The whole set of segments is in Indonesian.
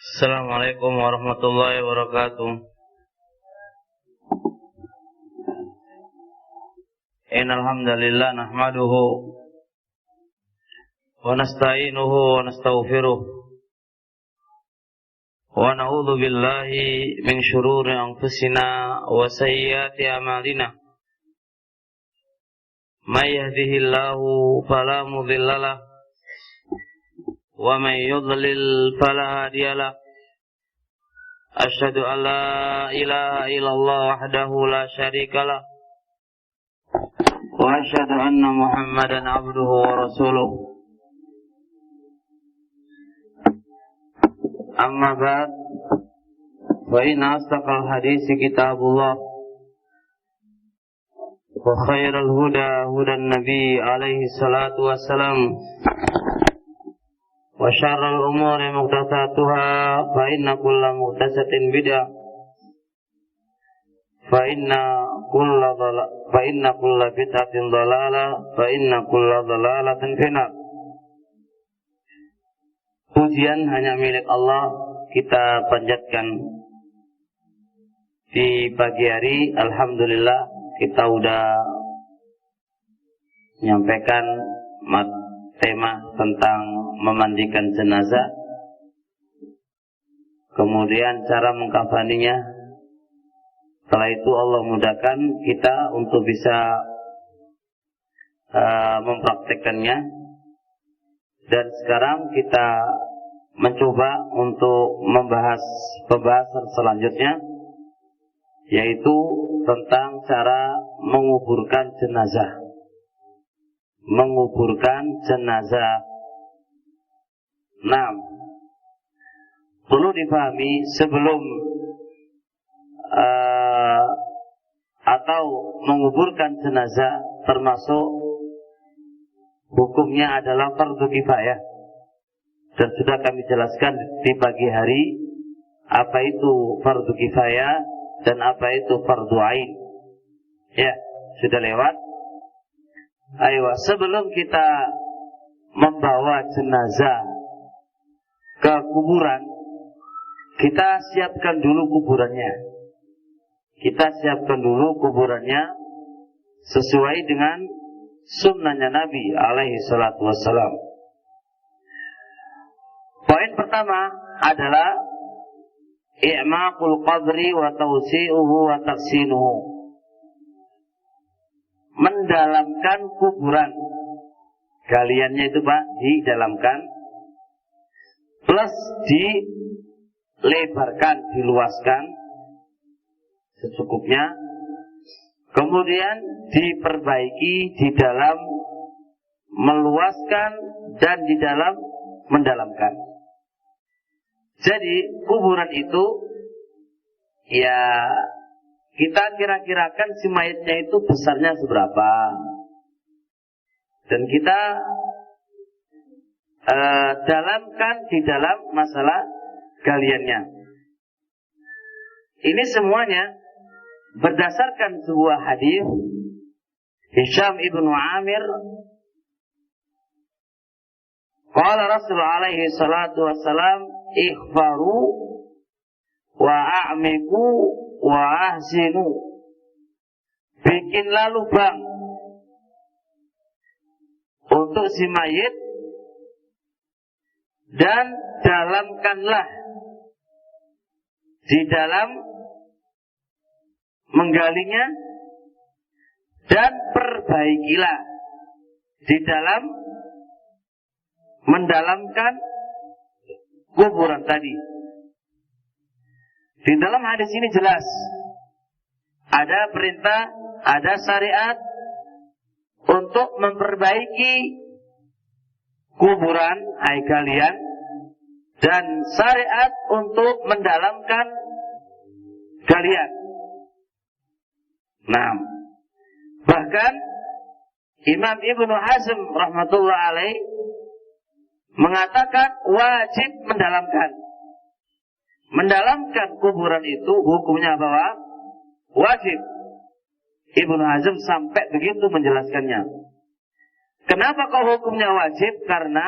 Assalamualaikum warahmatullahi wabarakatuh. Innal hamdalillah nahmaduhu wa nasta'inuhu wa nastaghfiruh wa na'udzu billahi min shururi anfusina wa sayyiati a'malina. May yahdihillahu fala mudilla lahu wa may yudlil fala hadiya lahu. Asyhadu an la ilaha illallah wahdahu la syarika lah wa asyhadu anna Muhammadan abduhu wa rasuluh. Amma ba'd, fa inna asdaqal hadisi kitabullah wa khairal huda hudan nabi alaihi salatu wassalam wa syarrul umuri muhdatsatuha fa inna kulla muhdatsatin bid'ah fa inna kulla bid'atin dhalalah fa inna kulla dhalalatin finnar. Pujian hanya milik Allah kita panjatkan di pagi hari. Alhamdulillah kita udah menyampaikan tema tentang memandikan jenazah, kemudian cara mengkafaninya. Setelah itu Allah mudahkan kita untuk bisa mempraktekkannya. Dan sekarang kita mencoba untuk membahas pembahasan selanjutnya, yaitu tentang cara menguburkan jenazah. Nah, perlu dipahami sebelum atau menguburkan jenazah termasuk hukumnya adalah fardu kifayah, dan sudah kami jelaskan di pagi hari apa itu fardu kifayah dan apa itu fardu ain. Ya, sudah lewat. Ayo, sebelum kita membawa jenazah ke kuburan, kita siapkan dulu kuburannya. Sesuai dengan sunnahnya Nabi alaihi salatu wassalam. Poin pertama adalah i'maqul qabri wa tawsi'uhu wa taksinuhu. Mendalamkan kuburan, galiannya itu Pak, didalamkan, plus dilebarkan, diluaskan secukupnya, kemudian diperbaiki di dalam meluaskan dan di dalam mendalamkan. Jadi kuburan itu ya kita kira-kirakan si mayatnya itu besarnya seberapa, dan kita dalamkan di dalam masalah galiannya. Ini semuanya berdasarkan sebuah hadis Hisham ibnu Amir. Qala Rasulullah alaihi salatu wassalam, ikhfaru wa a'miku wa ahsinu. Bikinlah lubang untuk si mayit dan dalamkanlah di dalam menggalinya, dan perbaikilah di dalam mendalamkan kuburan tadi. Di dalam hadis ini jelas ada perintah, ada syariat untuk memperbaiki kuburan kalian, dan syariat untuk mendalamkan kalian. Nah, bahkan Imam Ibnu Hazm rahmatullah alaih mengatakan wajib mendalamkan kuburan itu hukumnya bahwa wajib. Ibnu Hazm sampai begitu menjelaskannya. Kenapa kok hukumnya wajib? Karena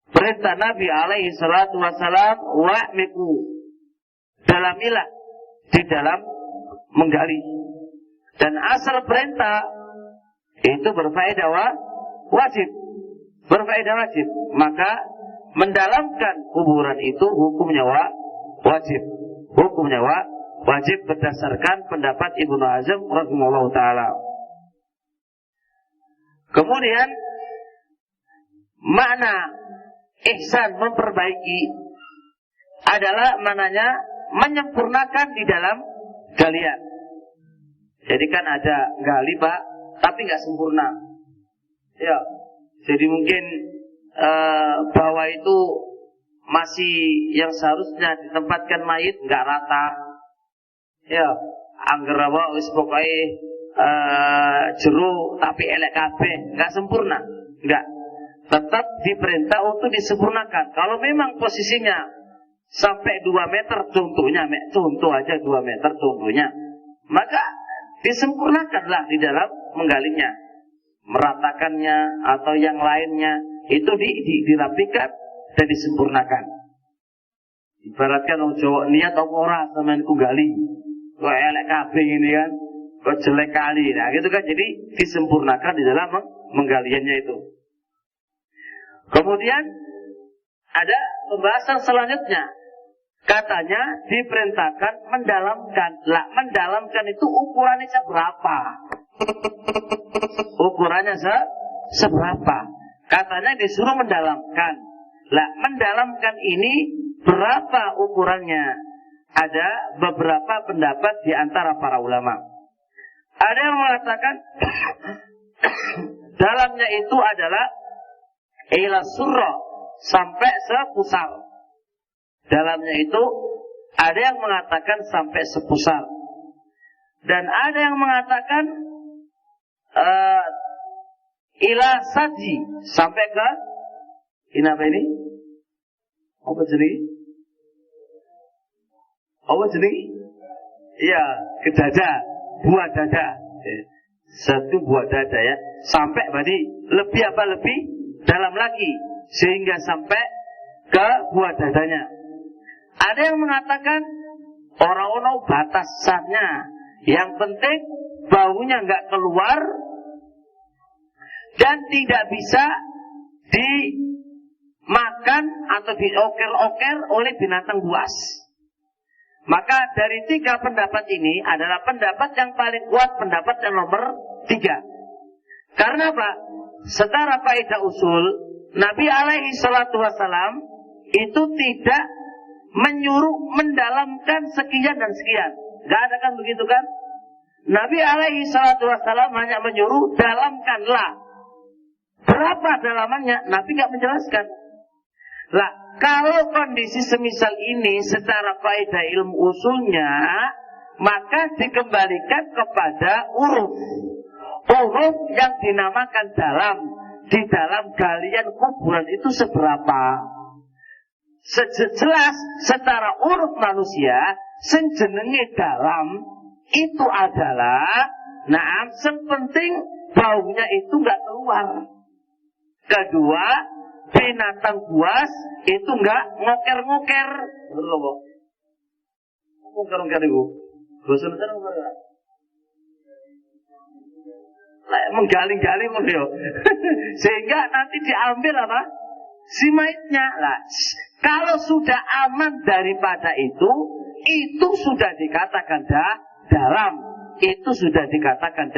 Perintah Nabi alaihi salatu wassalam, wa'miku, dalamilah di dalam menggali. Dan asal perintah itu berfaedah wajib. Berfaedah wajib. Maka mendalamkan kuburan itu hukumnya wajib. Hukumnya wajib berdasarkan pendapat Ibnu Hazm rahimahullahu taala. Kemudian makna ihsan, memperbaiki, adalah maknanya menyempurnakan di dalam galian. Jadi kan ada gali Pak, tapi nggak sempurna. Ya, jadi mungkin bawah itu masih yang seharusnya ditempatkan mayit nggak rata. Ya, angger apa wis pokoke jero tapi elek kabeh, nggak sempurna. Nggak. Tetap diperintah untuk disempurnakan. Kalau memang posisinya sampai 2 meter contohnya, contoh aja 2 meter contohnya, maka disempurnakanlah di dalam menggalinya, meratakannya atau yang lainnya itu dirapikan dan disempurnakan. Ibaratkan orang Jawa niat apa ora sampean ku gali, kok elek kabeh ini kan, kok jelek kali, nah gitu kan. Jadi disempurnakan di dalam menggaliannya itu. Kemudian ada pembahasan selanjutnya. Katanya diperintahkan mendalamkan. Lah, mendalamkan itu ukurannya seberapa? Ukurannya seberapa? Katanya disuruh mendalamkan. Lah, mendalamkan ini berapa ukurannya? Ada beberapa pendapat di antara para ulama. Ada yang mengatakan dalamnya itu adalah ila surra, sampai sepusar. Dalamnya itu ada yang mengatakan sampai sepusar, dan ada yang mengatakan ila saji, sampai ke ini apa ini? Apa jadi? Apa jadi? Iya, ke dada, buah dada. Satu buah dada ya, sampai berarti lebih apa lebih dalam lagi, sehingga sampai ke buah dadanya. Ada yang mengatakan orang-orang batasannya, yang penting baunya nggak keluar dan tidak bisa dimakan atau dioker-oker oleh binatang buas. Maka dari 3 pendapat ini adalah pendapat yang paling kuat, pendapat yang nomor 3. Karena apa? Secara kaidah usul, Nabi alaihi salatu wassalam itu tidak menyuruh mendalamkan sekian dan sekian. Gak ada kan begitu kan? Nabi alaihi salatu wassalam hanya menyuruh dalamkanlah. Berapa dalamannya? Nabi gak menjelaskan. Lah, kalau kondisi semisal ini secara kaidah ilmu usulnya, maka dikembalikan kepada uruf. Uruf yang dinamakan dalam, di dalam galian kuburan itu seberapa? Jelas secara uruf manusia, sing jenenge dalam itu adalah, nah, yang penting baunya itu nggak keluar. Kedua, binatang buas itu nggak ngoker-ngoker. Ngoker-ngoker itu, bosan kan ngoker. Menggaling-galing sehingga nanti diambil apa? Si mayitnya. Lah, kalau sudah aman daripada itu sudah dikatakan dalam. Itu sudah dikatakan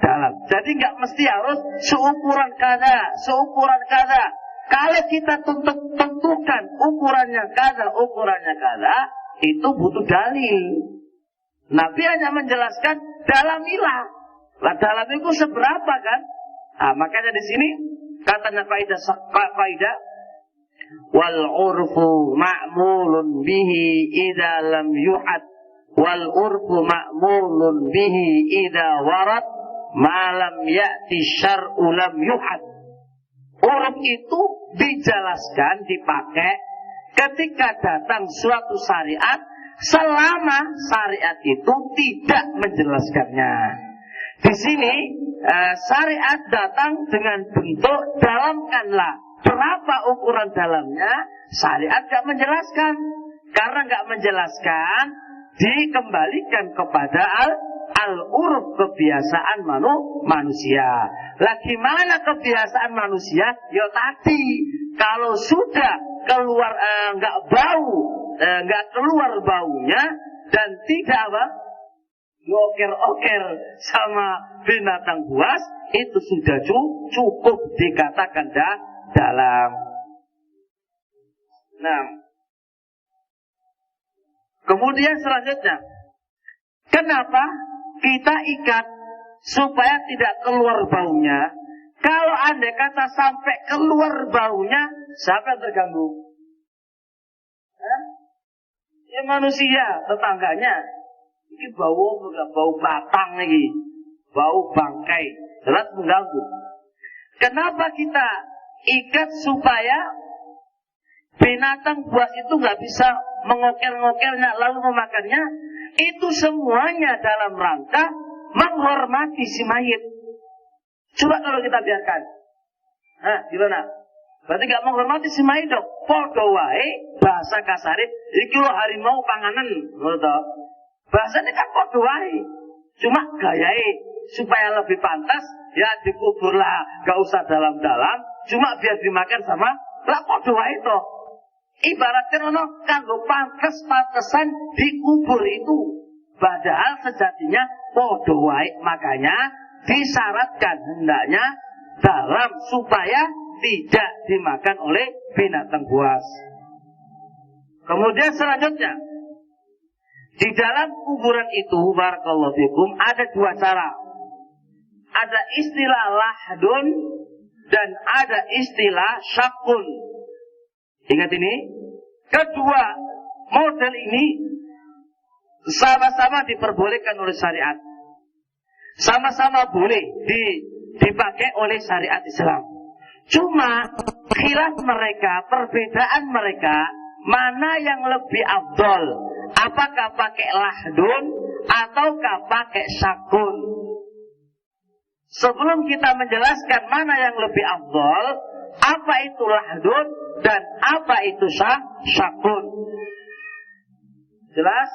dalam. Jadi nggak mesti harus seukuran kada. Kalau kita tentukan ukurannya kada, itu butuh dalil. Nabi hanya menjelaskan dalamilah. Lah, dalam itu seberapa kan? Nah, makanya di sini katanya kaidah wal urfu ma'mulun bihi idza lam yu'ad wal urfu ma'mulun bihi idza warad ma lam ya'ti syar'u lam yu'ad. Uruf itu dijelaskan, dipakai ketika datang suatu syariat selama syariat itu tidak menjelaskannya. Di sini syariat datang dengan bentuk dalamkanlah. Berapa ukuran dalamnya? Syariat gak menjelaskan. Karena gak menjelaskan, dikembalikan kepada al-uruf, kebiasaan manusia. Lah gimana kebiasaan manusia? Ya tadi, kalau sudah keluar nggak bau, nggak keluar baunya dan tidak apa? Oker-oker sama binatang buas, itu sudah cukup dikatakan dalam. Nah, kemudian selanjutnya, kenapa kita ikat supaya tidak keluar baunya? Kalau andai kata sampai keluar baunya, siapa yang terganggu? Ya manusia, tetangganya. Ini bau batang lagi, bau bangkai, jelas mengganggu. Kenapa kita ikat supaya binatang buas itu nggak bisa mengokel-ngokelnya lalu memakannya? Itu semuanya dalam rangka menghormati si mayit. Coba kalau kita biarkan, gimana? Berarti gak menghormati si mayit dong. Podo wae bahasa kasare iki lho harimau panganan, ngono. Bahasanya kan podo wae. Cuma gayae supaya lebih pantas ya dikuburlah, gak usah dalam-dalam, cuma biar dimakan sama lah podo wae to. Ibaratkan ono kanggo pantes-pantesan dikubur itu. Padahal sejatinya podo wae, makanya disyaratkan hendaknya dalam supaya tidak dimakan oleh binatang buas. Kemudian selanjutnya, di dalam kuburan itu, barakallahu fikum, ada dua cara. Ada istilah lahdun dan ada istilah syakun. Ingat ini, kedua model ini sama-sama diperbolehkan oleh syariat. Sama-sama boleh dipakai oleh syariat Islam. Cuma khilaf mereka, perbedaan mereka, mana yang lebih afdol? Apakah pakai lahdun ataukah pakai syakun? Sebelum kita menjelaskan mana yang lebih afdol, apa itu lahdun dan apa itu syakun? Jelas?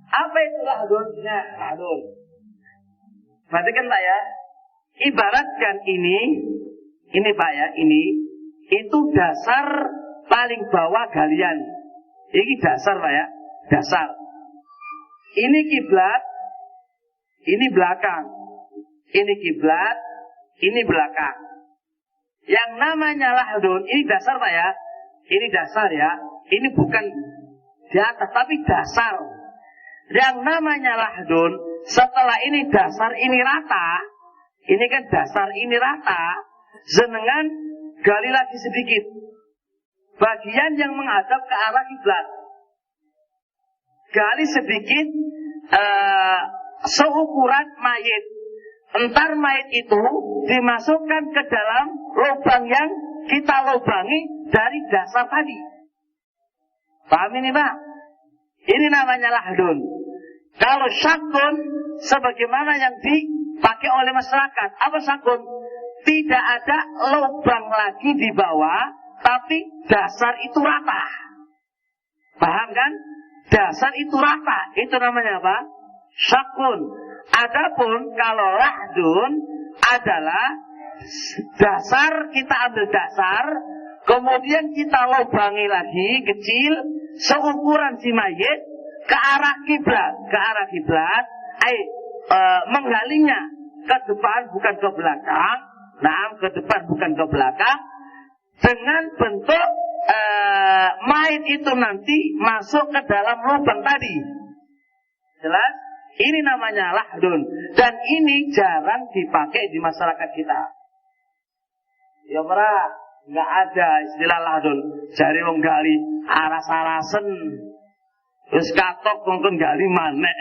Apa itu lahdun? Nah, lahdun. Perhatikan Pak ya, ibaratkan ini Pak ya, ini itu dasar paling bawah galian. Ini dasar Pak ya, dasar. Ini kiblat, ini belakang. Ini kiblat, ini belakang. Yang namanya lahdun, ini dasar Pak ya, ini dasar ya. Ini bukan di atas, tapi dasar. Yang namanya lahdun, setelah ini dasar, ini rata. Ini kan dasar, ini rata. Jenengan gali lagi sedikit. Bagian yang menghadap ke arah kiblat. Gali sedikit seukuran mayit. Entar mayit itu dimasukkan ke dalam lubang yang kita lubangi dari dasar tadi. Paham ini Pak? Ini namanya lahdun. Kalau syakun, sebagaimana yang dipakai oleh masyarakat. Apa syakun? Tidak ada lubang lagi di bawah, tapi dasar itu rata. Paham kan? Dasar itu rata. Itu namanya apa? Syakun. Adapun kalau lahdun adalah dasar, kita ambil dasar, kemudian kita lubangi lagi kecil, seukuran si mayit, ke arah kiblat, menggalinya ke depan bukan ke belakang, ke depan bukan ke belakang, dengan bentuk mayit itu nanti masuk ke dalam lubang tadi. Jelas? Ini namanya lahdun, dan ini jarang dipakai di masyarakat kita. Ya merah, nggak ada istilah lahdun. Jari wong gali aras-arasen. Terus katok mungkin gali manek.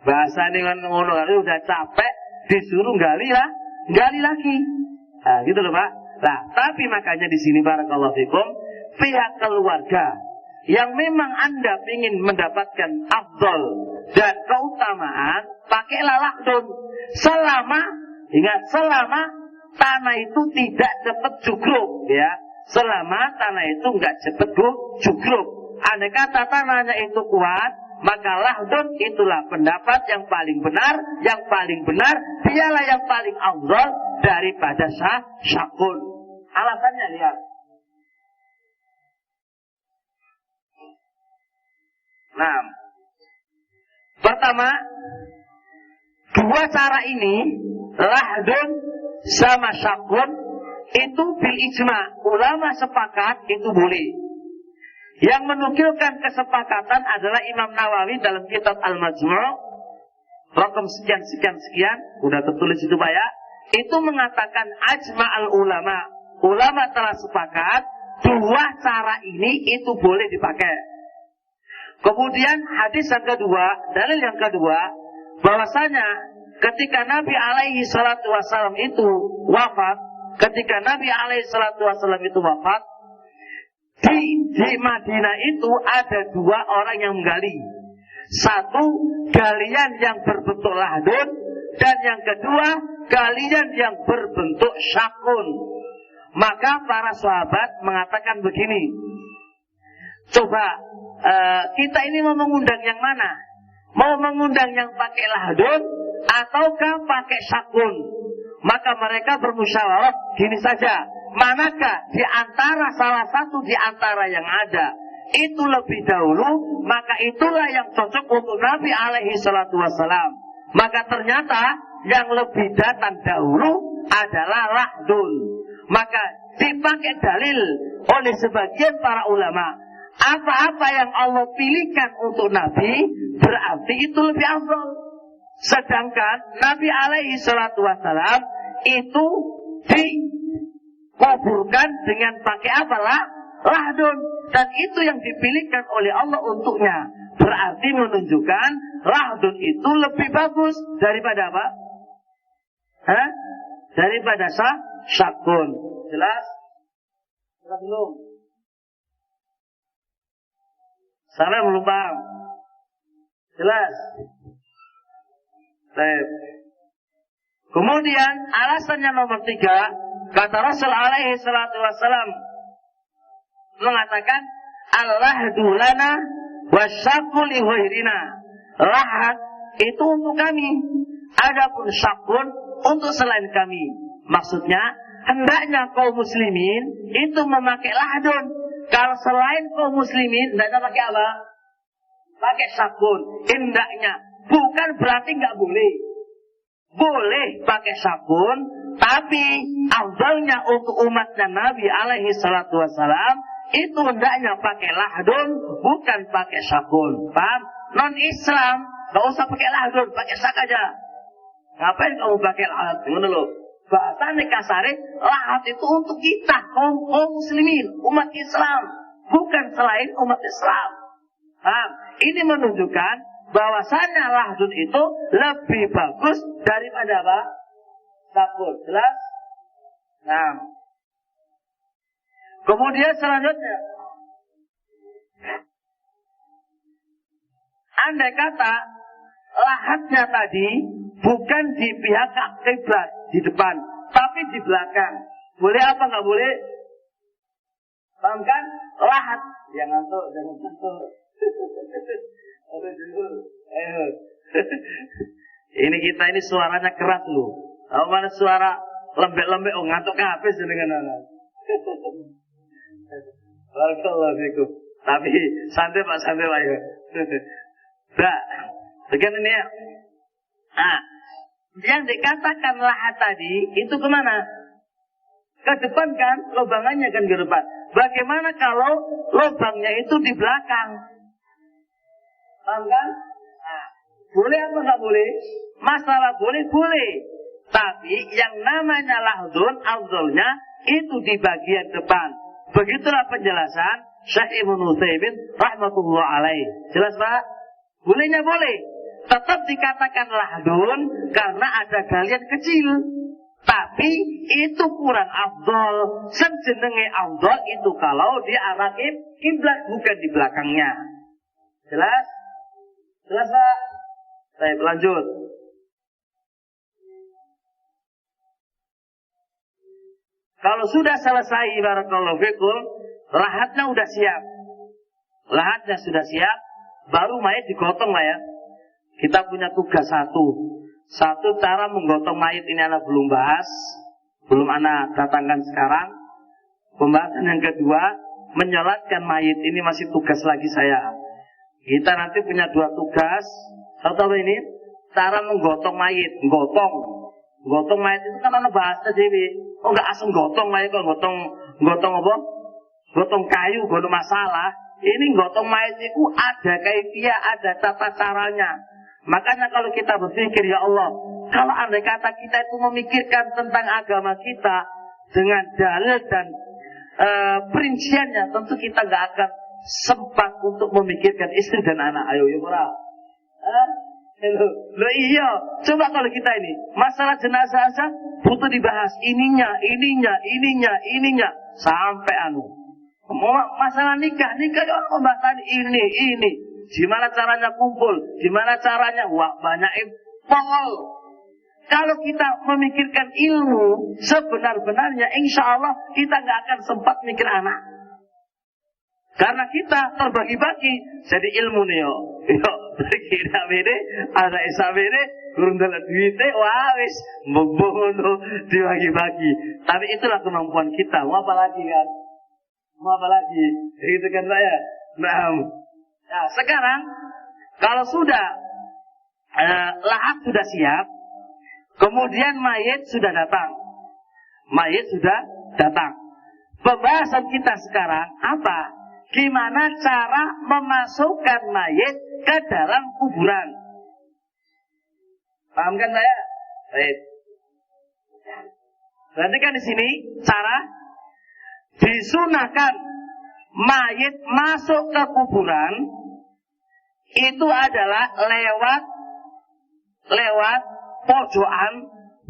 Bahasa ini kan ngono, udah capek disuruh gali lagi. Nah, gitu loh Pak. Nah, tapi makanya di sini barakallahu fikum, pihak keluarga yang memang Anda ingin mendapatkan afdol dan keutamaan, pakailah lahdun. Selama tanah itu tidak cepat jugruk, ya. selama tanah itu nggak cepet jugruk. Andai kata tanahnya itu kuat, maka lahdun itulah pendapat yang paling benar. Yang paling benar dialah yang paling afdal daripada syakun. Alasannya lihat. Nah, pertama, dua cara ini, lahdun sama syakun, itu bil ijma. Ulama sepakat itu boleh. Yang menukilkan kesepakatan adalah Imam Nawawi dalam kitab Al-Majmu', raqam sekian, udah tertulis itu Pak ya. Itu mengatakan ajma'al ulama. Ulama telah sepakat, dua cara ini itu boleh dipakai. Kemudian hadis yang kedua, dalil yang kedua, bahwasanya ketika Nabi alaihi salatu wasallam itu wafat, di Madinah itu ada dua orang yang menggali. Satu, galian yang berbentuk lahdun, dan yang kedua, galian yang berbentuk syakun. Maka para sahabat mengatakan begini, coba kita ini mau mengundang yang mana? Mau mengundang yang pakai lahdun ataukah pakai syakun? Maka mereka bermusyawarah gini saja, manakah di antara salah satu di antara yang ada itu lebih dahulu, maka itulah yang cocok untuk Nabi alaihi salatu wassalam. Maka ternyata yang lebih datang dahulu adalah lahdun. Maka dipakai dalil oleh sebagian para ulama, apa-apa yang Allah pilihkan untuk Nabi berarti itu lebih afdal. Sedangkan Nabi alaihi salatu wassalam itu dikuburkan dengan pakai apalah? Lahdun. Dan itu yang dipilihkan oleh Allah untuknya. Berarti menunjukkan lahdun itu lebih bagus daripada apa? Daripada syakun. Jelas? Jelas belum? Sampai belum paham? Jelas? Baik. Kemudian alasannya nomor 3, kata Rasul alaihi salatu wassalam mengatakan al-lahdu lana wasyakku li ghairina. Lahat itu untuk kami, adapun syakun untuk selain kami. Maksudnya hendaknya kaum muslimin itu memakai lahdun. Kalau selain kaum muslimin hendaknya pakai apa? Pakai syakun. Hendaknya, bukan berarti nggak boleh. Boleh pakai syakun, tapi afdalnya untuk umatnya Nabi alaihi salatu wassalam itu hendaknya pakai lahdun, bukan pakai syakun. Paham? Non-Islam gak usah pakai lahdun, pakai syak aja. Ngapain kamu pakai lahat? Gimana lo? Bahasanya kasare, lahat itu untuk kita, kaum muslimin, umat Islam, bukan selain umat Islam. Paham? Ini menunjukkan bahwasanya lahdun itu lebih bagus daripada apa? Syakun. Jelas? Nah. Kemudian selanjutnya, andai kata lahatnya tadi bukan di pihak kiblat di depan, tapi di belakang, boleh apa nggak boleh? Paham kan? Lahat, jangan ngantuk. Ini kita ini suaranya keras loh. Tahu mana suara lembek-lembek? Oh ngantuk habis dengan anak. Barakallahu. Tapi santai Pak ya. Nah, bagian ini ya. Nah, yang dikatakan lahat tadi itu kemana? Ke depan kan, lobangannya kan ke depan. Bagaimana kalau lubangnya itu di belakang? Paham kan? Nah, boleh apa nggak boleh? Masalah boleh. Tapi yang namanya lahdun, afdalnya itu di bagian depan. Begitulah penjelasan Syekh Ibnu Utsaimin rahmatullah alaih. Jelas Pak? Bolehnya boleh. Tetap dikatakan lahdun karena ada galian kecil. Tapi itu kurang afdal. Sejenenge afdal itu kalau di arah kiblat bukan di belakangnya. Jelas? Jelas Pak? Baik, lanjut. Kalau sudah selesai, barakallahu fikum, lahatnya udah siap. Lahatnya sudah siap, baru mayat digotong lah ya. Kita punya tugas satu cara menggotong mayat ini anak belum bahas, belum anak datangkan sekarang. Pembahasan yang kedua, menyolatkan mayat ini masih tugas lagi saya. Kita nanti punya dua tugas. Satu apa ini? Cara menggotong mayat, gotong mayat itu kan anak bahasa dewi. Oh enggak asal gotong mayat, kalau gotong apa? Gotong kayu, gotong masalah. Ini gotong mayat itu ada kaifiah, ada tata caranya. Makanya kalau kita berpikir, ya Allah, kalau andai kata kita itu memikirkan tentang agama kita dengan dalil dan perinciannya, tentu kita nggak akan sempat untuk memikirkan istri dan anak. Ayo, yuk ora. Loh iya, coba kalau kita ini masalah jenazah aja butuh dibahas ininya, sampai masalah nikah orang membahas ini. Gimana caranya kumpul, gimana caranya, wah banyak pol. Kalau kita memikirkan ilmu sebenar-benarnya, insya Allah kita nggak akan sempat mikir anak. Karena kita terbagi-bagi, jadi ilmu nih yo, kira beda, ada esa beda, kurang dalam duitnya, wah wis, membangun dibagi-bagi. Tapi itulah kemampuan kita. Mau apa lagi kan? Mau apa lagi? Itu kan saya. Nah, sekarang kalau sudah lahat sudah siap, kemudian mayit sudah datang. Pembahasan kita sekarang apa? Gimana cara memasukkan mayit ke dalam kuburan? Paham kan saya? Baik. Berarti kan di sini cara disunahkan mayit masuk ke kuburan itu adalah lewat pojokan.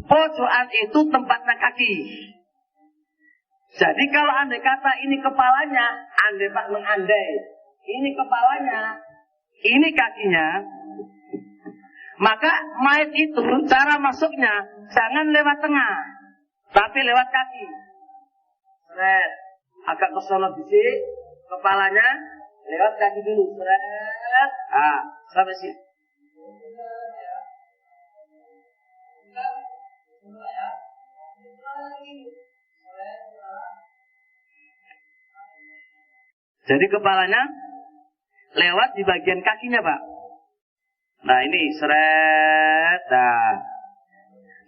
Pojokan itu tempatnya kaki. Jadi kalau andai kata ini kepalanya, andai pak mengandai, ini kepalanya, ini kakinya, maka mayat itu cara masuknya jangan lewat tengah, tapi lewat kaki. Seret, agak ke sono dikit, kepalanya lewat kaki dulu, seret, sampai sini. Jadi kepalanya lewat di bagian kakinya, Pak. Nah ini seret. Nah,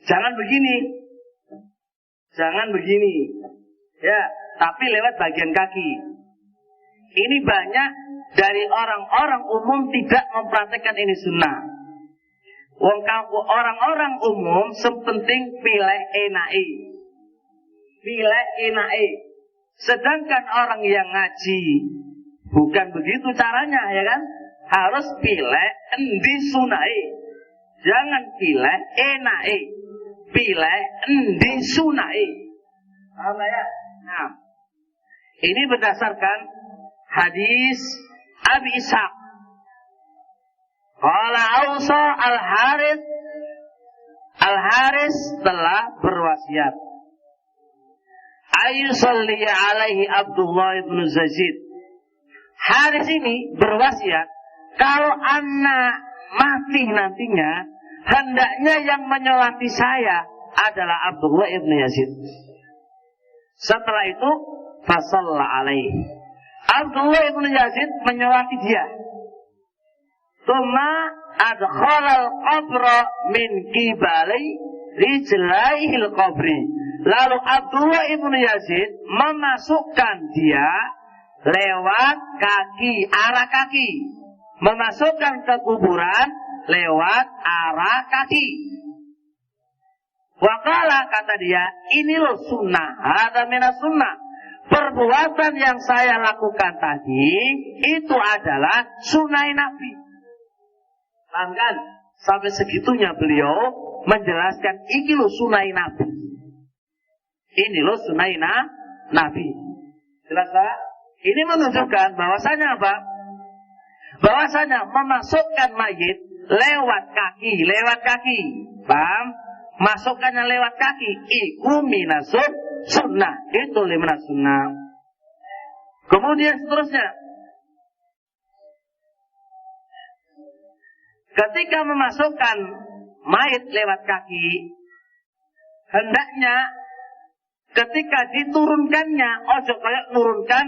jangan begini, ya, tapi lewat bagian kaki. Ini banyak dari orang-orang umum tidak mempraktekkan ini sunnah. Orang-orang umum sepenting pilih enai. Sedangkan orang yang ngaji bukan begitu caranya, ya kan? Harus pilih endi sunai. Jangan pilih enai. Pilih endi sunai. Paham ya? Nah, ini berdasarkan hadis Abi Ishaq. Qala Ausa Al-Haris telah berwasiat. Ayusalli alaihi Abdullah ibn Yazid. Haris ini berwasiat, kalau anak mati nantinya, hendaknya yang menyolati saya adalah Abdullah ibn Yazid. Setelah itu, fasalla alaihi. Abdullah ibn Yazid menyolati dia. Tsumma adkhalal qabra min qibali rijlaihil qabri. Lalu Abdullah ibn Yazid memasukkan dia lewat kaki, arah kaki. Memasukkan ke kuburan lewat arah kaki. Waqala, kata dia, ini loh sunnah, ada minas sunnah. Perbuatan yang saya lakukan tadi, itu adalah sunnah Nabi. Paham kan? Sampai segitunya beliau menjelaskan, ini loh sunnah Nabi. Ini loh sunnah Nabi. Jelas tak? Ini menunjukkan bahwasanya apa? Bahwasanya memasukkan mayit lewat kaki. Paham? Masukkannya lewat kaki. Iku minasun sunnah. Itu limna sunnah. Kemudian seterusnya, ketika memasukkan mayit lewat kaki, hendaknya ketika diturunkannya, ojo kayak nurunkan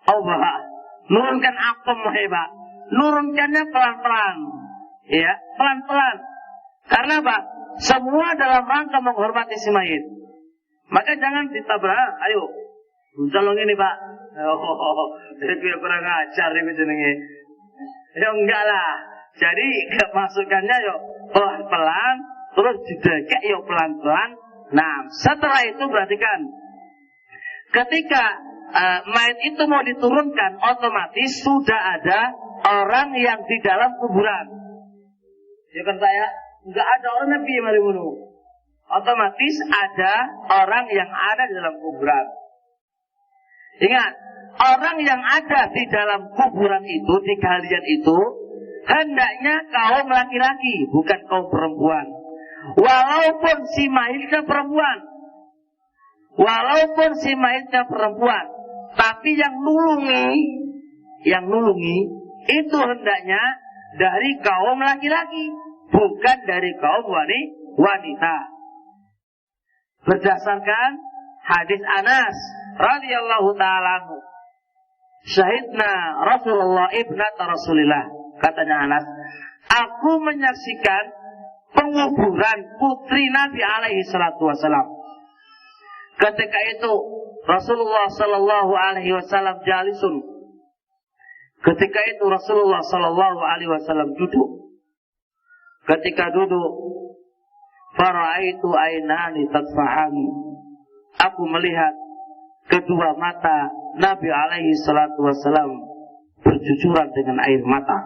Allah, nurunkan atom hebat, nurunkannya pelan-pelan, ya, pelan-pelan. Karena apa? Semua dalam rangka menghormati si mayit. Maka jangan ditabrak. Ayo, tolong ini Pak. Itu kurang ajar ini jenenge. Ya enggak lah. Jadi masukannya yuk pelan-pelan, terus didekek yuk pelan-pelan. Nah, setelah itu perhatikan, ketika mayat itu mau diturunkan, otomatis sudah ada orang yang di dalam kuburan. Ya kan saya? Enggak ada orang Nabi Malimunu. Otomatis ada orang yang ada di dalam kuburan. Ingat, orang yang ada di dalam kuburan itu, di galian itu, hendaknya kaum laki-laki, bukan kaum perempuan. Walaupun si mayitnya perempuan, tapi yang nulungi itu hendaknya dari kaum laki-laki, bukan dari kaum wanita. Berdasarkan hadis Anas radhiyallahu ta'ala anhu, syahidna Rasulullah ibnata Rasulillah, katanya Anas, aku menyaksikan penguburan putri Nabi alaihi salatu wasalam. Ketika itu Rasulullah sallallahu alaihi wasallam jalisun. Ketika itu Rasulullah sallallahu alaihi wasallam duduk. Ketika duduk, faraitu ainani tadfa'ani. Aku melihat kedua mata Nabi alaihi salatu wasalam bercucuran dengan air mata.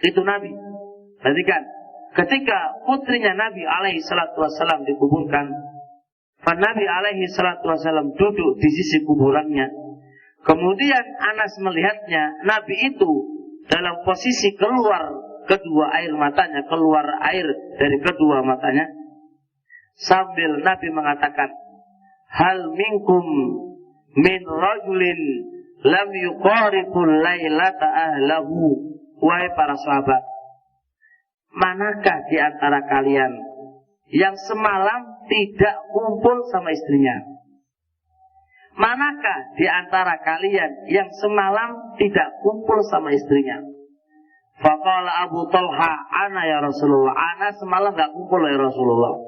Itu Nabi. Perhatikan, ketika putrinya Nabi alaihi salatu wasalam dikuburkan, Nabi alaihi salatu wasalam duduk di sisi kuburannya. Kemudian Anas melihatnya, Nabi itu dalam posisi keluar kedua air matanya, keluar air dari kedua matanya, sambil Nabi mengatakan, hal minkum min rajulin lam yuqariful lailata ahlahu. Wahai para sahabat, manakah di antara kalian yang semalam tidak kumpul sama istrinya? Manakah di antara kalian yang semalam tidak kumpul sama istrinya? Faqala Abu Talha, ana ya Rasulullah, ana semalam gak kumpul ya Rasulullah.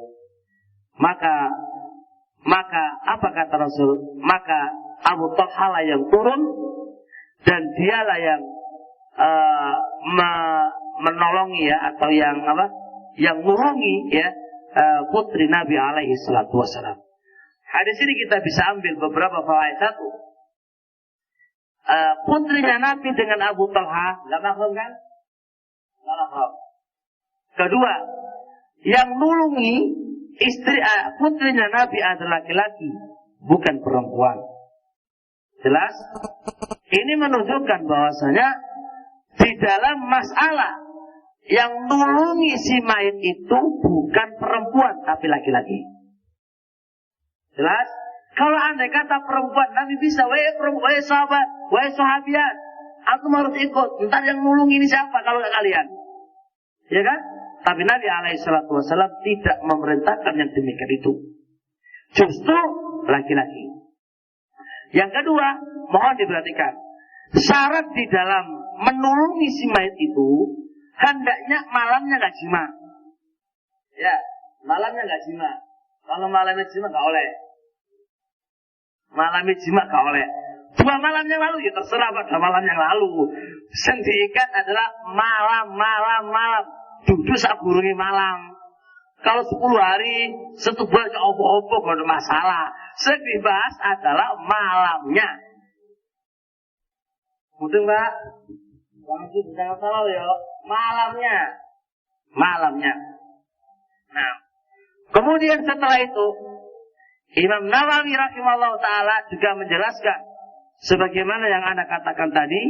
Maka apa kata Rasul? Maka Abu Talha lah yang turun, dan dialah yang menolongi ya, atau yang nurungi ya, putri Nabi alaihi salatu wasalam. Hadis ini kita bisa ambil beberapa fawaid. Satu, putrinya Nabi dengan Abu Talha gak mahram kan? Kedua, yang nulungi istri putrinya Nabi adalah laki-laki, bukan perempuan. Jelas? Ini menunjukkan bahwasanya di dalam masalah yang nulungi si mayit itu bukan perempuan tapi laki-laki. Jelas? Kalau andai kata perempuan, Nabi bisa, wahai sahabat, wahai sahabiat, aku harus ikut. Entar yang nulungi ini siapa kalau nggak kalian? Ya kan? Tapi Nabi alaihi salatu wasallam tidak memerintahkan yang demikian itu. Justru laki-laki. Yang kedua, mohon diperhatikan. Syarat di dalam menulungi si mayit itu, hendaknya malamnya nggak jima. Ya, malamnya nggak jima. Kalau malamnya jima nggak oleh. Malamnya jima nggak oleh. 2 malam yang lalu ya terserah pada malam yang lalu. Yang diikat adalah malam. Duduk sak burungi malam. Kalau 10 hari, setubuh ke opo-opo gak ada masalah. Yang dibahas adalah malamnya. Betul Mbak? Jangan salah ya. Malamnya. Nah, kemudian setelah itu, Imam Nawawi rahimahullah ta'ala juga menjelaskan sebagaimana yang Anda katakan tadi.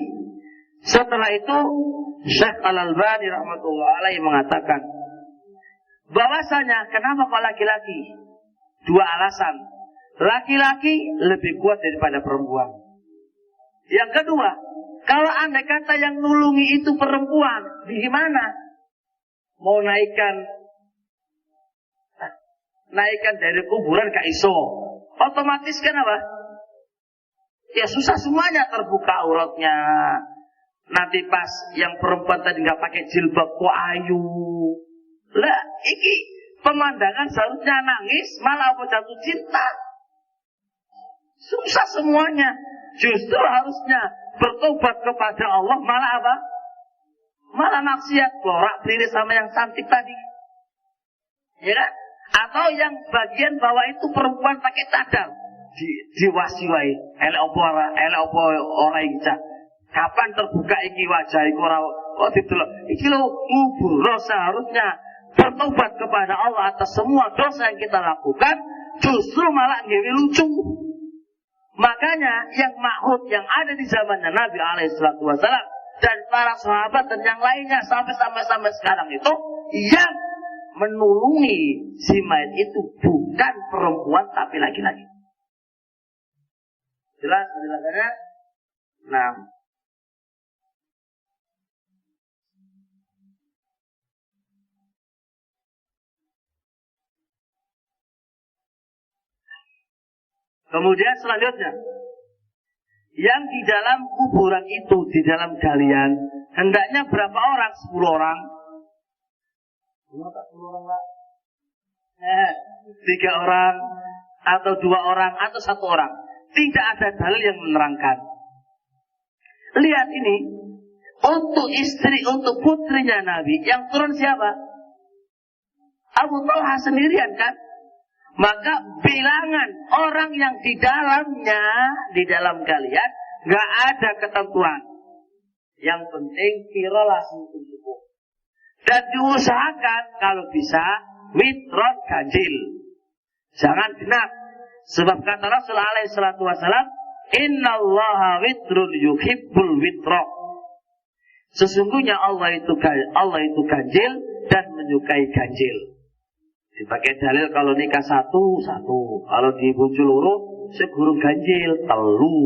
Setelah itu Syekh Al-Albani rahmatullah alaihi mengatakan bahwasanya kenapa kok laki-laki Dua alasan. Laki-laki lebih kuat daripada perempuan. Yang kedua, kalau andai kata yang nulungi itu perempuan, gimana? Mau naikkan dari kuburan ke iso. Otomatis kan apa? Ya susah semuanya, terbuka auratnya. Nanti pas yang perempuan tadi nggak pakai jilbab kok ayu. Lah, iki pemandangan seharusnya nangis, malah apa jatuh cinta. Susah semuanya. Justru harusnya bertobat kepada Allah, malah apa? Malah maksiat, lorak diri sama yang cantik tadi. Ya kan? Atau yang bagian bawah itu perempuan pakai cadar. Diwasiwai. Elek opo ora iki. Kapan terbuka iki wajah iku ora didelok. Iki lho ngubur seharusnya bertobat kepada Allah atas semua dosa yang kita lakukan, justru malah ngewi lucu. Makanya yang ma'hud yang ada di zamannya Nabi alaihissalatu wassalam dan para sahabat dan yang lainnya sampai sekarang itu, yang menulungi si mayit itu bukan perempuan tapi laki-laki. Jelas penjelasannya? Nah, kemudian selanjutnya, yang di dalam kuburan itu, di dalam galian, hendaknya berapa orang? 10 orang. 10 orang lah. 3 orang, atau 2 orang, atau 1 orang. Tidak ada dalil yang menerangkan. Lihat ini, untuk istri, untuk putrinya Nabi, yang turun siapa? Abu Talha sendirian kan? Maka bilangan orang yang di dalamnya, di dalam galian, nggak ada ketentuan. Yang penting kirolasi itu cukup. Dan diusahakan kalau bisa witron ganjil. Jangan genap. Sebab kata Rasul alaihi salatu wasallam, innallaha witrun yuhibbul witro. Sesungguhnya Allah itu ganjil dan menyukai ganjil. Dipakai dalil kalau nikah satu, kalau di bojo loro segurung ganjil telu.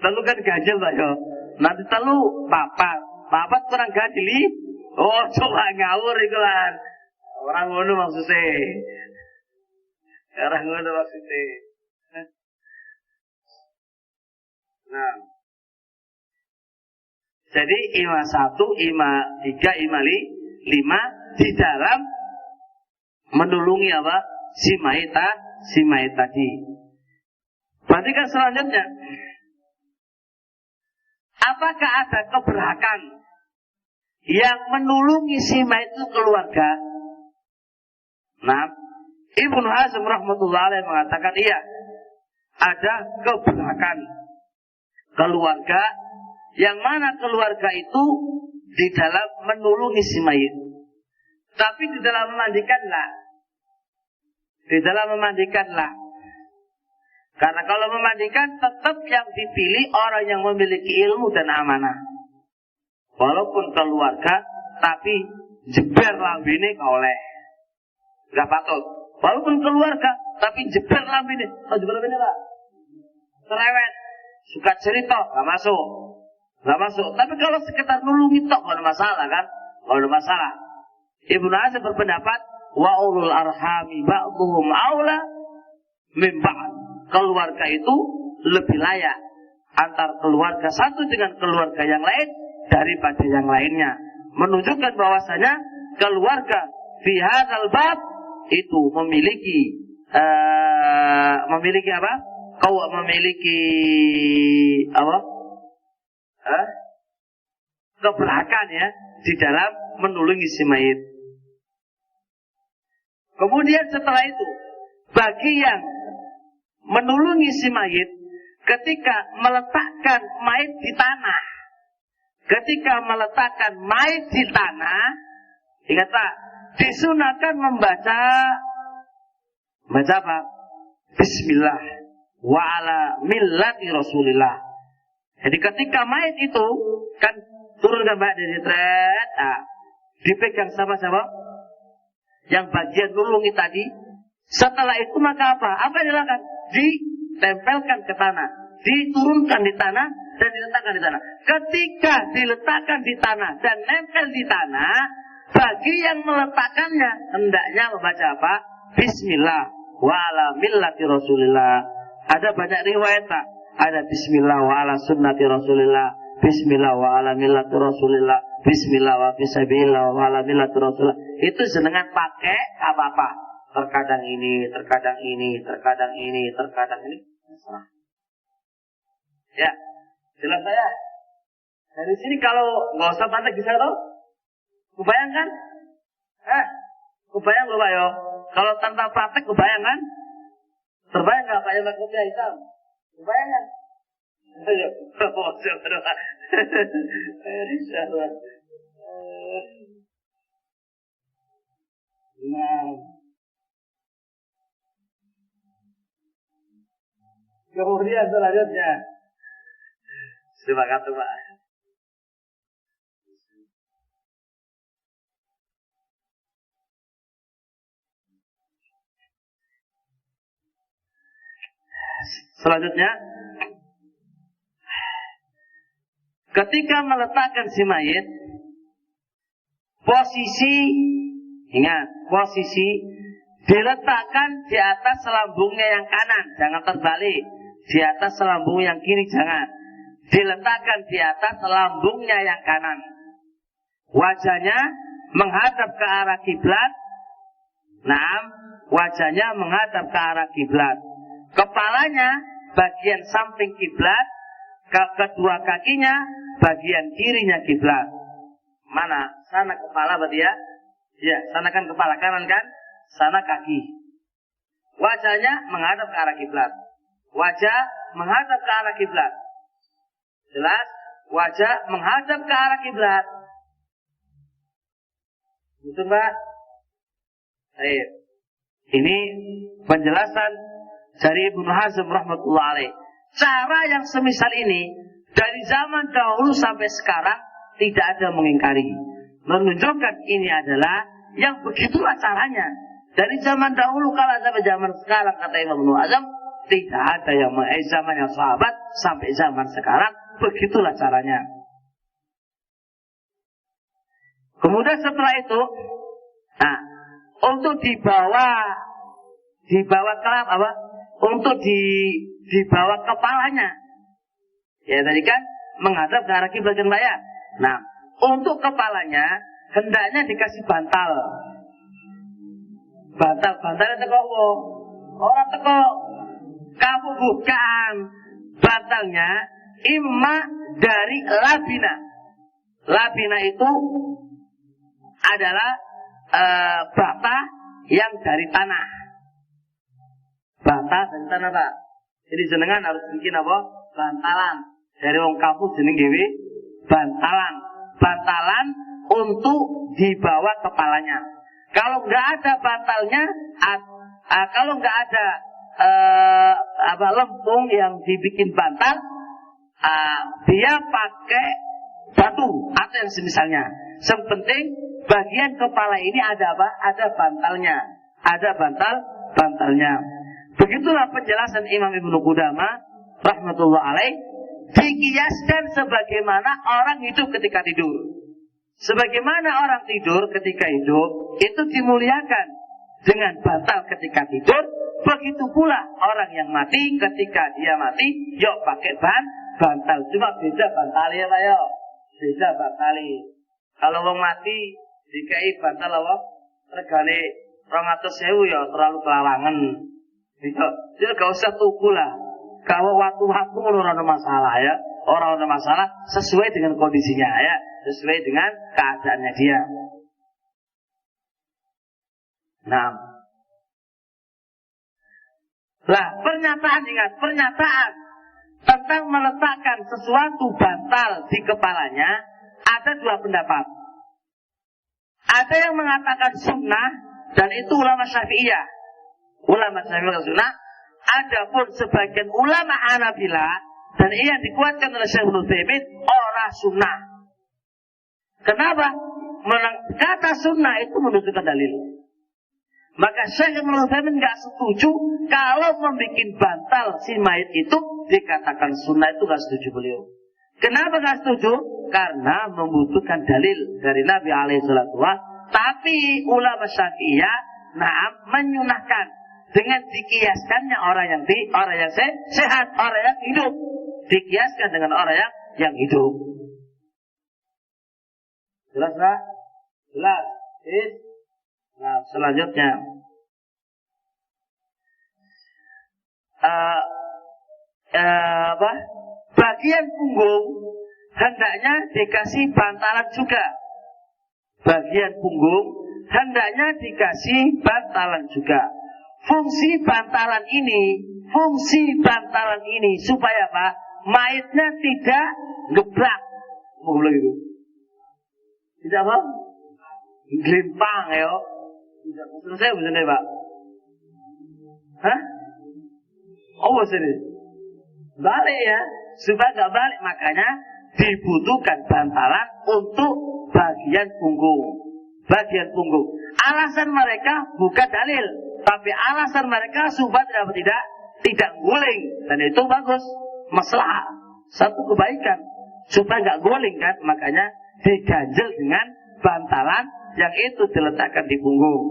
Telu kan ganjil Pak yo. Nanti telu papat kurang ganjil. Oh, coba ngawur iku lan. Orang ngono maksudnya. Orang ngono maksudnya. Nah. Jadi ima 1, ima 3, ima 5 di dalam menulungi apa? Si mayit tadi. Perhatikan selanjutnya. Apakah ada keberhakan yang menulungi si mayit itu keluarga? Nah, Ibnu Hazm rahmatullah alaih mengatakan iya. Ada keberhakan keluarga yang mana keluarga itu di dalam menulungi si mayit. Tapi di dalam memandikanlah. Karena kalau memandikan tetap yang dipilih orang yang memiliki ilmu dan amanah. Walaupun keluarga, tapi jeber lambene oleh. Gak patut. Walaupun keluarga, tapi jeber lambene. Oh, jeber lambene Pak. Cerewet. Suka cerita, gak masuk. Tapi kalau sekedar nulungi tok, gak ada masalah kan? Gak ada masalah. Ibnu Hazm berpendapat, wa ulul arhami ba'duhum aula min ba'd. Keluarga itu lebih layak antar keluarga satu dengan keluarga yang lain daripada yang lainnya. Menunjukkan bahwasanya keluarga fi hadzal bab itu memiliki apa? Keberhakan ya di dalam menulungi si mayit. Kemudian setelah itu, bagi yang menulungi si mayit ketika meletakkan mayit di tanah. Ingat Pak, disunahkan membaca apa? Bismillah wa ala millati Rasulillah. Jadi ketika mayit itu kan turun ke Mbak dari tret, dipegang sama siapa? yang bagian nulungi tadi. Setelah itu maka apa? Apa yang dilakukan? Ditempelkan ke tanah, diturunkan di tanah dan diletakkan di tanah. Ketika diletakkan di tanah dan nempel di tanah, bagi yang meletakkannya hendaknya membaca apa? Bismillah wa ala millati Rasulillah. Ada banyak riwayat tak? Ada Bismillah wa ala sunnati Rasulillah, Bismillah wa ala millati Rasulillah, Bismillah wa fisabilillah wa ala millati Rasulillah. Itu jenengan pakai apa-apa. Terkadang ini, terkadang ini, terkadang ini, terkadang ini. Ya, jelas saya. Dari sini kalau nggak usah pandai bisa tau, kebayang kan? Kebayang loh Pak yo. Kalau tanpa praktek kebayang kan? Terbayang nggak Pak yang pakai kopiah hitam? Kebayang kan? Ayo, nah, kemudian selanjutnya, terima kasih Pak. Selanjutnya, ketika meletakkan si mayit, posisi diletakkan di atas lambungnya yang kanan, jangan terbalik. Di atas lambung yang kiri jangan. Diletakkan di atas lambungnya yang kanan. Wajahnya menghadap ke arah kiblat. Naam, wajahnya menghadap ke arah kiblat. Kepalanya bagian samping kiblat, kedua kakinya bagian kirinya kiblat. Mana? Sana kepala berarti ya? Ya, sana kan kepala kanan kan? Sana kaki. Wajahnya menghadap ke arah kiblat. Wajah menghadap ke arah kiblat. Jelas? Wajah menghadap ke arah kiblat. Betul Pak? Baik. Ini penjelasan dari Ibnu Hazm rahmatullah alaih. Cara yang semisal ini dari zaman dahulu sampai sekarang tidak ada mengingkari. Menunjukkan ini adalah yang begitulah caranya. Dari zaman dahulu kala sampai zaman sekarang, kata Imam Ibnu Hazm, tidak ada yang zamannya sahabat sampai zaman sekarang begitulah caranya. Kemudian setelah itu, untuk dibawa kelam apa? Untuk dibawa kepalanya. Ya tadi kan menghadap ke arah kiblat kan Pak ya. Nah, untuk kepalanya hendaknya dikasih bantal. Bantal teko orang teko kamu bukan. Bantalnya imma dari labina. Labina itu adalah bata yang dari tanah. Bata dari tanah Pak. Jadi jenengan harus bikin apa? Bantalan. Dari wong kampung jeneng dhewe bantalan. Bantalan untuk dibawa kepalanya. Kalau nggak ada bantalnya, kalau nggak ada lempung yang dibikin bantal, dia pakai batu atau yang semisalnya. Yang penting bagian kepala ini ada apa? Ada bantalnya. Ada bantalnya. Begitulah penjelasan Imam Ibnu Qudamah rahmatullah alaih. Dikiaskan sebagaimana orang hidup ketika tidur. Sebagaimana orang tidur ketika hidup itu dimuliakan dengan bantal ketika tidur, begitu pula orang yang mati ketika dia mati, yuk pakai bantal. Cuma beda bantal ya Pak yo. Beda bantal. Kalau orang mati dikai bantal apa? Regane 200.000 ya terlalu kelarangan. Jadi gak usah tuku lah. Kalau waktu-waktu orang ada masalah ya, orang ada masalah sesuai dengan kondisinya ya, sesuai dengan keadaannya dia. Nah, pernyataan tentang meletakkan sesuatu bantal di kepalanya ada dua pendapat. Ada yang mengatakan sunnah dan itu ulama Syafi'iyah. Ulama Syafi'iyah sunnah. Adapun sebagian ulama Hanabilah dan ia dikuatkan oleh Syekh Ibnu Utsaimin orang sunnah. Kenapa? Kata sunnah itu menunjukkan dalil. Maka Syekh Ibnu Utsaimin nggak setuju kalau membuat bantal si mayit itu dikatakan sunnah, itu nggak setuju beliau. Kenapa nggak setuju? Karena membutuhkan dalil dari Nabi alaihissalam. Tapi ulama Syafi'iyah menyunahkan dengan dikiaskannya orang yang sehat, orang yang hidup, dikiaskan dengan orang yang hidup. Jelas lah? Jelas. Nah, selanjutnya bagian punggung hendaknya dikasih bantalan juga. Bagian punggung hendaknya dikasih bantalan juga. Fungsi bantalan ini supaya apa? Mayitnya tidak gebrak. Mau bilang gitu? Tidak apa? Gelimpang ya. Tidak selesai maksudnya Pak. Hah? Oh sini. Balik ya. Supaya nggak balik, makanya dibutuhkan bantalan untuk bagian punggung. Bagian punggung. Alasan mereka bukan dalil, tapi alasan mereka supaya tidak guling, dan itu bagus, masalah, satu kebaikan, supaya nggak guling kan, makanya diganjel dengan bantalan yang itu diletakkan di punggung.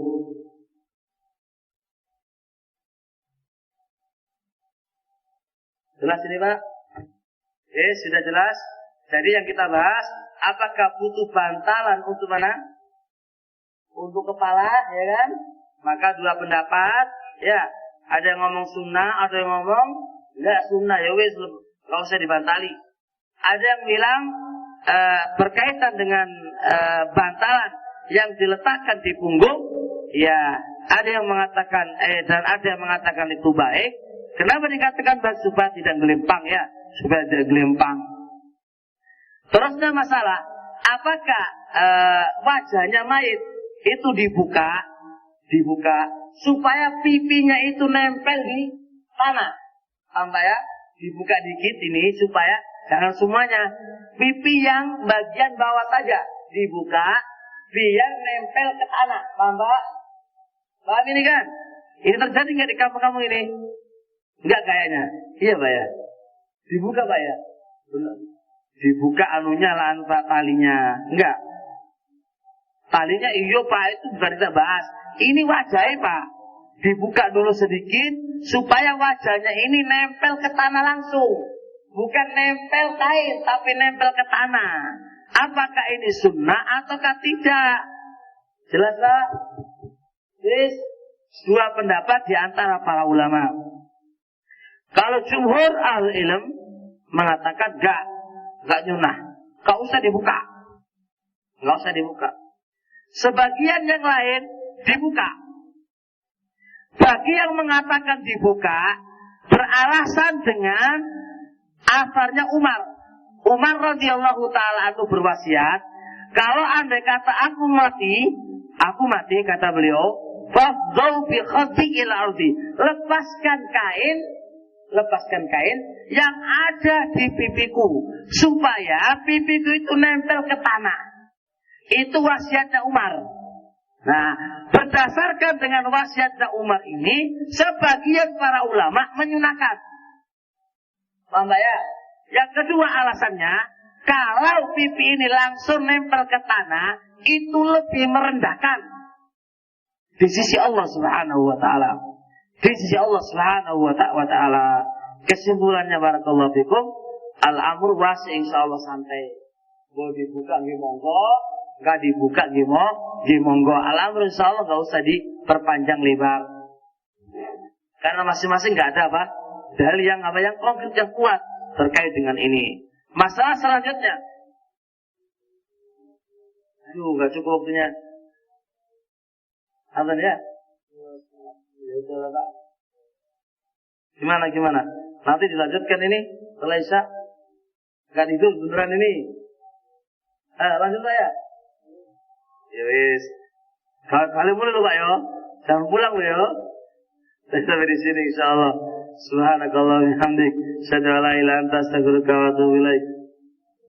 Jelas ini Pak? Sudah jelas. Jadi yang kita bahas, apakah butuh bantalan untuk mana? Untuk kepala, ya kan? Maka dua pendapat, ya. Ada yang ngomong sunnah, ada yang ngomong enggak sunnah, ya wis, enggak usah dibantali. Ada yang bilang berkaitan dengan bantalan yang diletakkan di punggung, ya. Ada yang mengatakan dan ada yang mengatakan itu baik. Kenapa dikatakan baik? Supaya tidak gelimpang, ya. Supaya tidak gelimpang. Terusnya masalah, apakah wajahnya mayit itu dibuka supaya pipinya itu nempel di tanah, tambah ya, dibuka dikit ini supaya jangan semuanya, pipi yang bagian bawah saja dibuka biar nempel ke tanah, paham ini kan? Ini terjadi nggak di kampung-kampung ini? Enggak kayaknya, iya Pak ya, dibuka Pak ya, benar. Dibuka anunya lah, talinya. Enggak. Talinya iyo Pak, itu bukan kita bahas. Ini wajahnya Pak. Dibuka dulu sedikit supaya wajahnya ini nempel ke tanah langsung. Bukan nempel kain, tapi nempel ke tanah. Apakah ini sunnah ataukah tidak? Jelas Pak? Yes. Dua pendapat di antara para ulama. Kalau jumhur ahli ilm mengatakan enggak nyunah, enggak usah dibuka. Sebagian yang lain dibuka. Bagi yang mengatakan dibuka beralasan dengan asarnya Umar. Umar radhiyallahu taala anhu berwasiat, kalau andai kata aku mati kata beliau, fadhau bi khadil ardi, lepaskan kain yang ada di pipiku supaya pipiku itu nempel ke tanah. Itu wasiatnya Umar. Nah, berdasarkan dengan wasiatnya Umar ini, sebagian para ulama menyunahkan. Paham ya? Yang kedua alasannya, kalau pipi ini langsung nempel ke tanah, itu lebih merendahkan di sisi Allah Subhanahu wa taala. Di sisi Allah Subhanahu wa ta'ala. Kesimpulannya barakallahu fikum, al-amru wasi, insyaallah santai. Boleh dibuka nggih monggo, enggak dibuka nggih monggo. Al-amru insyaallah enggak usah diperpanjang lebar. Karena masing-masing enggak ada apa? Dalil yang konkret yang kuat terkait dengan ini. Masalah selanjutnya. Aduh, enggak cukup waktunya. Apa ya? Gimana? Nanti dilanjutkan ini setelah Isya. Gak tidur beneran ini. Lanjut saya. Ya wis. Kali mulai lo Pak yo. Jangan pulang lo yo. Sampai di sini insyaallah. Subhanakallah wa bihamdik. Asyhadu an la ilaha illa anta astaghfiruka wa atubu ilaik.